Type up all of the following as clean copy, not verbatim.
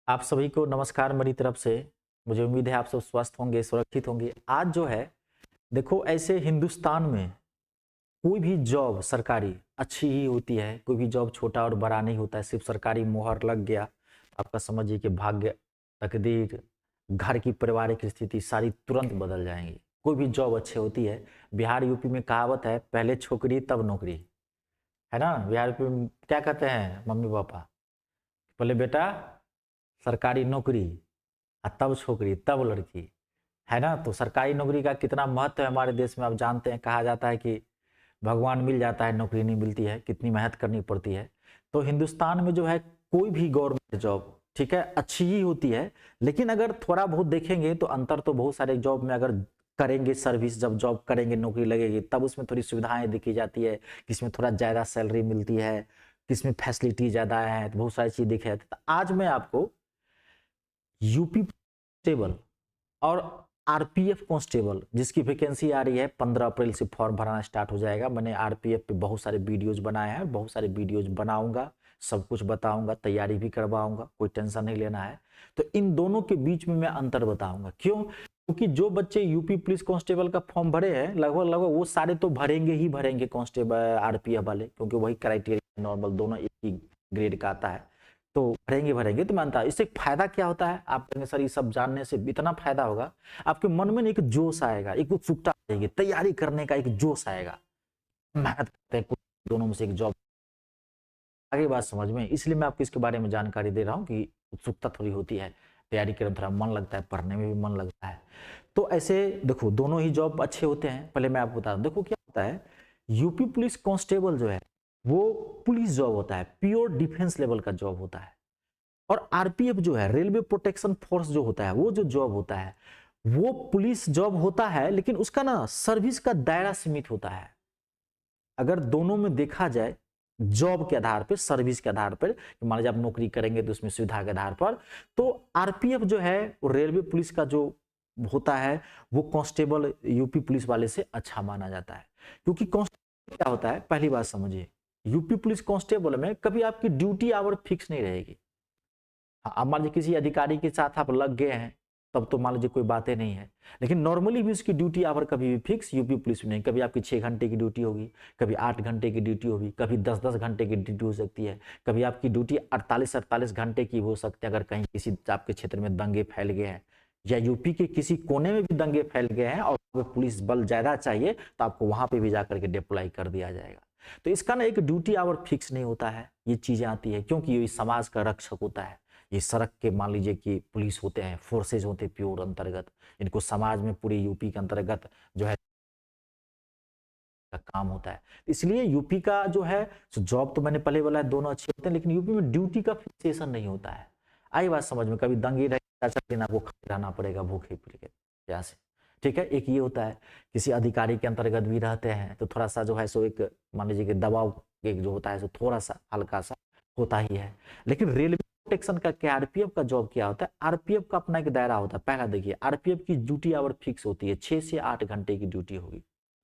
आप सभी को नमस्कार मेरी तरफ से। मुझे उम्मीद है आप सब स्वस्थ होंगे, सुरक्षित होंगे। आज जो है देखो, ऐसे हिंदुस्तान में कोई भी जॉब सरकारी अच्छी ही होती है। कोई भी जॉब छोटा और बड़ा नहीं होता है। सिर्फ सरकारी मोहर लग गया, आपका समझिए कि भाग्य, तकदीर, घर की पारिवारिक स्थिति सारी तुरंत बदल जाएंगी। कोई भी जॉब अच्छी होती है। बिहार यूपी में कहावत है, पहले छोकरी तब नौकरी, है ना। बिहार यूपी में क्या कहते हैं मम्मी पापा, पहले बेटा सरकारी नौकरी तब छोकरी तब लड़की, है ना। तो सरकारी नौकरी का कितना महत्व है हमारे देश में आप जानते हैं। कहा जाता है कि भगवान मिल जाता है, नौकरी नहीं मिलती है, कितनी मेहनत करनी पड़ती है। तो हिंदुस्तान में जो है कोई भी गवर्नमेंट जॉब ठीक है अच्छी ही होती है। लेकिन अगर थोड़ा बहुत देखेंगे तो अंतर तो बहुत सारे जॉब में अगर करेंगे, सर्विस जब जॉब करेंगे, नौकरी लगेगी तब उसमें थोड़ी सुविधाएं देखी जाती है, किसमें थोड़ा ज़्यादा सैलरी मिलती है, किसमें फैसिलिटी ज़्यादा है, तो बहुत सारी चीज़ देखी जाती है। तो आज मैं आपको यूपी कांस्टेबल और आरपीएफ कांस्टेबल जिसकी वैकेंसी आ रही है, 15 अप्रैल से फॉर्म भरना स्टार्ट हो जाएगा। मैंने आरपीएफ पे बहुत सारे वीडियोज बनाए हैं, बहुत सारे वीडियोज बनाऊंगा, सब कुछ बताऊंगा, तैयारी भी करवाऊंगा, कोई टेंशन नहीं लेना है। तो इन दोनों के बीच में मैं अंतर बताऊंगा। क्यों? क्योंकि जो बच्चे यूपी पुलिस कांस्टेबल का फॉर्म भरे हैं लगभग लगभग वो सारे तो भरेंगे ही भरेंगे कांस्टेबल आरपीएफ वाले, क्योंकि वही क्राइटेरिया नॉर्मल दोनों एक ही ग्रेड का आता है। तो भरेंगे भरेंगे तो मानता है। इससे फायदा क्या होता है? आप कहेंगे सर ये सब जानने से इतना फायदा होगा, आपके मन में एक जोश आएगा, एक उत्सुकता आएगी, तैयारी करने का एक जोश आएगा, मेहनत करते हैं कुछ, दोनों में से एक जॉब। आगे बात समझ में, इसलिए मैं आपको इसके बारे में जानकारी दे रहा हूँ कि उत्सुकता थोड़ी होती है, तैयारी करने में थोड़ा मन लगता है, पढ़ने में भी मन लगता है। तो ऐसे देखो दोनों ही जॉब अच्छे होते हैं। पहले मैं आपको बता दूं, देखो क्या होता है, यूपी पुलिस कांस्टेबल जो है वो पुलिस जॉब होता है, प्योर डिफेंस लेवल का जॉब होता है। और आरपीएफ जो है, रेलवे प्रोटेक्शन फोर्स जो होता है, वो जो जॉब होता है वो पुलिस जॉब होता है, लेकिन उसका ना सर्विस का दायरा सीमित होता है। अगर दोनों में देखा जाए जॉब के आधार पर, सर्विस के आधार पर, मान लीजिए आप नौकरी करेंगे तो उसमें सुविधा के आधार पर, तो आरपीएफ जो है वो रेलवे पुलिस का जो होता है वो कांस्टेबल यूपी पुलिस वाले से अच्छा माना जाता है। क्योंकि कांस्टेबल क्या होता है, पहली बात समझिए, यूपी पुलिस कांस्टेबल में कभी आपकी ड्यूटी आवर फिक्स नहीं रहेगी। हाँ, अब मान लीजिए किसी अधिकारी के साथ आप लग गए हैं तब तो मान लीजिए कोई बातें नहीं है, लेकिन नॉर्मली भी उसकी ड्यूटी आवर कभी भी फिक्स यूपी पुलिस में नहीं। कभी आपकी 6 घंटे की ड्यूटी होगी, कभी 8 घंटे की ड्यूटी होगी, कभी 10-10 घंटे की ड्यूटी हो सकती है, कभी आपकी ड्यूटी 48-48 घंटे की हो सकती है। अगर कहीं किसी आपके क्षेत्र में दंगे फैल गए हैं या यूपी के किसी कोने में भी दंगे फैल गए हैं और पुलिस बल ज्यादा चाहिए तो आपको वहां पे भी जाकर के डिप्लॉय कर दिया जाएगा। तो इसका ना एक ड्यूटी आवर फिक्स नहीं होता है, ये चीजें आती है क्योंकि ये समाज का रक्षक होता है। ये सड़क के मान लीजिए कि पुलिस होते हैं, फोर्सेज होते हैं प्योर अंतर्गत, इनको समाज में पूरे यूपी के अंतर्गत जो है का काम होता है। इसलिए यूपी का जो है जॉब तो मैंने पहले बोला है दोनों अच्छे होते हैं, लेकिन यूपी में ड्यूटी का फिक्सेशन नहीं होता है। आई बात समझ में? कभी दंगे रहे दिन आपको खड़े रहना पड़ेगा भूखे पीके प्यासे, ठीक है। एक ये होता है, किसी अधिकारी के अंतर्गत भी रहते हैं तो थोड़ा सा जो है सो एक मान लीजिए कि दबाव एक जो होता है सो थोड़ा सा हल्का सा होता ही है। लेकिन रेलवे प्रोटेक्शन का क्या, आरपीएफ का जॉब क्या होता है, आरपीएफ का अपना एक दायरा होता है। पहला देखिए, आरपीएफ की ड्यूटी आवर फिक्स होती है, 6 से 8 घंटे की ड्यूटी होगी,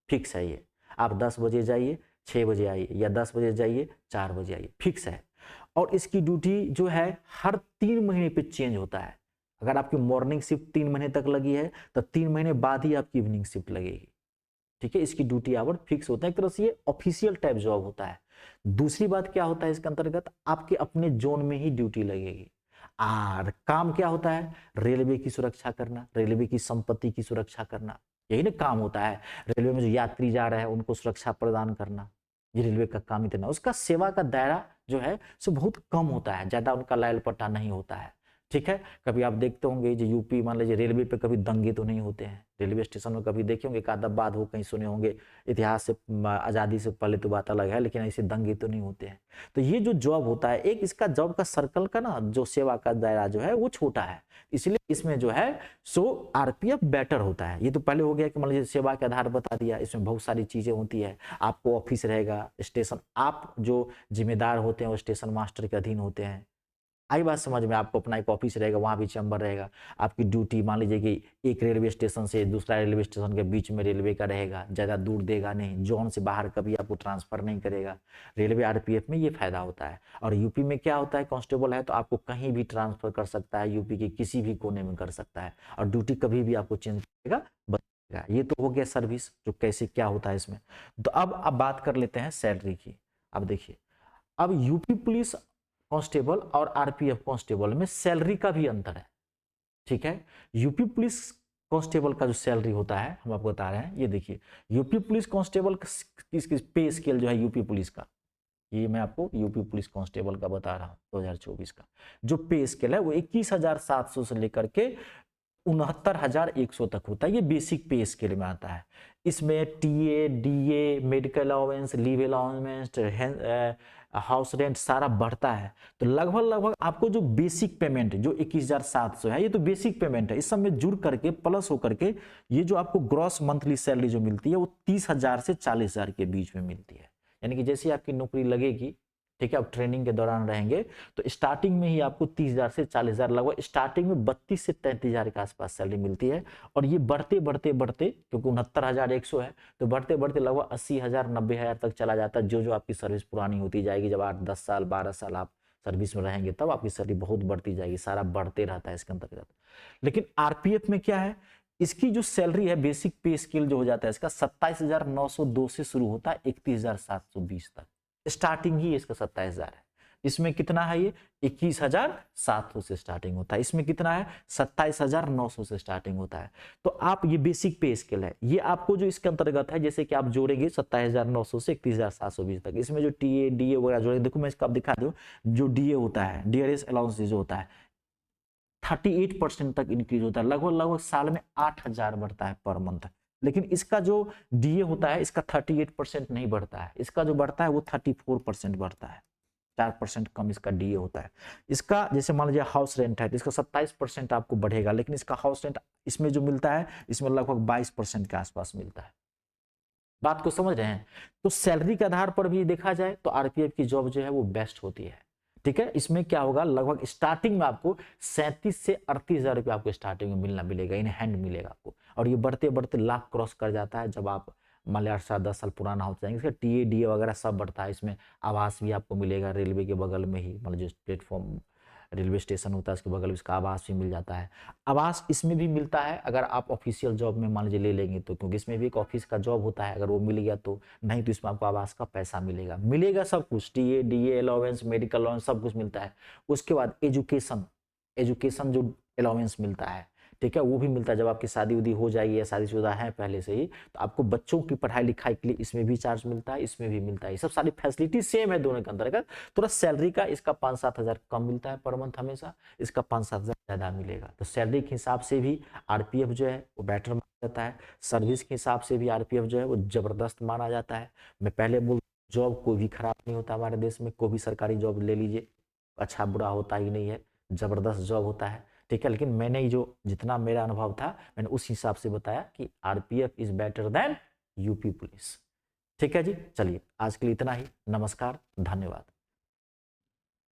फिक्स है ये। आप 10 बजे जाइए, 6 बजे आइए, या 10 बजे जाइए, 4 बजे आइए, फिक्स है। और इसकी ड्यूटी जो है हर 3 महीने पे चेंज होता है। अगर आपकी मॉर्निंग शिफ्ट 3 महीने तक लगी है तो 3 महीने बाद ही आपकी इवनिंग शिफ्ट लगेगी, ठीक है। इसकी ड्यूटी आवर फिक्स होता है, एक तरह से ये ऑफिशियल टाइप जॉब होता है। दूसरी बात क्या होता है इसके अंतर्गत, आपके अपने जोन में ही ड्यूटी लगेगी। और काम क्या होता है, रेलवे की सुरक्षा करना, रेलवे की संपत्ति की सुरक्षा करना, यही ना काम होता है। रेलवे में जो यात्री जा रहे हैं उनको सुरक्षा प्रदान करना, ये रेलवे का काम इतना। उसका सेवा का दायरा जो है सो बहुत कम होता है, ज्यादा उनका लायल पट्टा नहीं होता है, ठीक है। कभी आप देखते होंगे जो यूपी मान लीजिए रेलवे पे कभी दंगे तो नहीं होते हैं, रेलवे स्टेशन में कभी देखे होंगे, एक आधा बात हो कहीं सुने होंगे, इतिहास से आजादी से पहले तो बात अलग है, लेकिन ऐसे दंगे तो नहीं होते हैं। तो ये जो जॉब होता है, एक इसका जॉब का सर्कल का ना जो सेवा का दायरा जो है वो छोटा है, इसलिए इसमें जो है सो आरपीएफ बेटर होता है। ये तो पहले हो गया कि मान लीजिए सेवा के आधार बता दिया, इसमें बहुत सारी चीजें होती है। आपको ऑफिस रहेगा, स्टेशन, आप जो जिम्मेदार होते हैं वो स्टेशन मास्टर के अधीन होते हैं। आई बात समझ में? आपको अपना एक ऑफिस रहेगा, वहाँ भी चैम्बर रहेगा, आपकी ड्यूटी मान लीजिए कि एक रेलवे स्टेशन से दूसरा रेलवे स्टेशन के बीच में रेलवे का रहेगा, ज़्यादा दूर देगा नहीं, जोन से बाहर कभी आपको ट्रांसफ़र नहीं करेगा। रेलवे आरपीएफ में ये फायदा होता है। और यूपी में क्या होता है, कांस्टेबल है तो आपको कहीं भी ट्रांसफ़र कर सकता है, यूपी के किसी भी कोने में कर सकता है, और ड्यूटी कभी भी आपको चेंज करेगा बताएगा। ये तो हो गया सर्विस, जो कैसे क्या होता है इसमें। तो अब बात कर लेते हैं सैलरी की। अब देखिए, अब यूपी पुलिस कांस्टेबल और आरपीएफ कांस्टेबल में सैलरी का भी अंतर है, ठीक है। यूपी पुलिस कांस्टेबल का जो सैलरी होता है हम आपको बता रहे हैं, ये देखिए, यूपी पुलिस कांस्टेबल किस पे स्केल जो है यूपी पुलिस का, ये मैं आपको यूपी पुलिस कांस्टेबल का बता रहा हूँ 2024 का जो पे स्केल है, वो 21,700 से लेकर के 69,100 तक होता है। ये बेसिक पे स्केल में आता है। इसमें TA, DA, medical allowance, leave allowance, house rent सारा बढ़ता है। तो लगभग आपको जो बेसिक पेमेंट जो 21,700 है, ये तो बेसिक पेमेंट है। इस सब में जुड़ करके प्लस होकर के ये जो आपको ग्रॉस मंथली सैलरी जो मिलती है, वो 30,000 से 40,000 के बीच में मिलती है। यानी कि जैसे आपकी नौकरी लगेगी, ठीक है, आप ट्रेनिंग के दौरान रहेंगे, तो स्टार्टिंग में ही आपको 30,000 से 40,000, लगभग स्टार्टिंग में 32 से 33,000 के आसपास सैलरी मिलती है। और ये बढ़ते क्योंकि 69,100 है, तो बढ़ते लगभग 80,000 90,000 तक चला जाता है। जो आपकी सर्विस पुरानी होती जाएगी, जब 8-10 साल 12 साल आप सर्विस में रहेंगे, तब आपकी सैलरी बहुत बढ़ती जाएगी, सारा बढ़ते रहता है इसके अंतर्गत। लेकिन आरपीएफ में क्या है, इसकी जो सैलरी है, बेसिक पे स्केल जो हो जाता है इसका 27,902 से शुरू होता है 31,720 तक। स्टार्टिंग ही इसका 27,000 है। इसमें कितना है, ये 21,700 से स्टार्टिंग होता है। इसमें कितना है, 27,900 से स्टार्टिंग होता है। तो आप, ये बेसिक पे स्केल है, ये आपको जो इसके अंतर्गत है, जैसे कि आप जोड़ेंगे 27,900 से 31,720 तक, इसमें जो टीए डीए वगैरह जोड़ेंगे, देखो मैं इसको आप दिखा दूं, जो डीए होता है, डीआरएस अलाउंस जो होता है, 38% तक इंक्रीज होता है। लगभग साल में 8,000 बढ़ता है पर मंथ। लेकिन इसका जो डीए होता है, इसका 38% नहीं बढ़ता है, इसका जो बढ़ता है वो 34% बढ़ता है। 4% कम इसका डीए होता है। इसका जैसे मान लीजिए हाउस रेंट है, तो इसका 27% आपको बढ़ेगा, लेकिन इसका हाउस रेंट इसमें जो मिलता है, इसमें लगभग 22% के आसपास मिलता है। बात को समझ रहे हैं? तो सैलरी के आधार पर भी देखा जाए तो आरपीएफ की जॉब जो है वो बेस्ट होती है, ठीक है। इसमें क्या होगा, लगभग स्टार्टिंग में आपको 37 से 38,000 रुपये आपको स्टार्टिंग में मिलेगा, इन हैंड मिलेगा आपको। और ये बढ़ते लाख क्रॉस कर जाता है जब आप मान लिया 8 साल 10 साल पुराना हो जाएंगे। इसका टीए डीए वगैरह सब बढ़ता है। इसमें आवास भी आपको मिलेगा, रेलवे के बगल में ही, मान लीजिए प्लेटफॉर्म रेलवे स्टेशन होता है, उसके बगल में इसका आवास भी मिल जाता है। आवास इसमें भी मिलता है अगर आप ऑफिशियल जॉब में मान लीजिए ले लेंगे तो, क्योंकि इसमें भी एक ऑफिस का जॉब होता है, अगर वो मिल गया तो। नहीं तो इसमें आपको आवास का पैसा मिलेगा सब कुछ, TA DA allowance, medical allowance सब कुछ मिलता है। उसके बाद एजुकेशन जो अलाउंस मिलता है, ठीक है, वो भी मिलता है। जब आपकी शादी उदी हो जाएगी या शादीशुदा है पहले से ही, तो आपको बच्चों की पढ़ाई लिखाई के लिए इसमें भी चार्ज मिलता है, इसमें भी मिलता है। ये सब सारी फैसिलिटी सेम है दोनों के अंतर्गत। थोड़ा सैलरी का इसका 5-7 हज़ार कम मिलता है पर मंथ, हमेशा इसका 5-7 हज़ार ज़्यादा मिलेगा। तो सैलरी के हिसाब से भी आरपीएफ जो है वो बेटर माना जाता है, सर्विस के हिसाब से भी आरपीएफ जो है वो जबरदस्त माना जाता है। मैं पहले बोल, जॉब कोई भी खराब नहीं होता हमारे देश में, कोई भी सरकारी जॉब ले लीजिए, अच्छा बुरा होता ही नहीं है, जबरदस्त जॉब होता है, ठीक है। लेकिन मैंने जो जितना मेरा अनुभव था, मैंने उस हिसाब से बताया कि RPF is better than UP police, ठीक है जी। चलिए आज के लिए इतना ही, नमस्कार, धन्यवाद।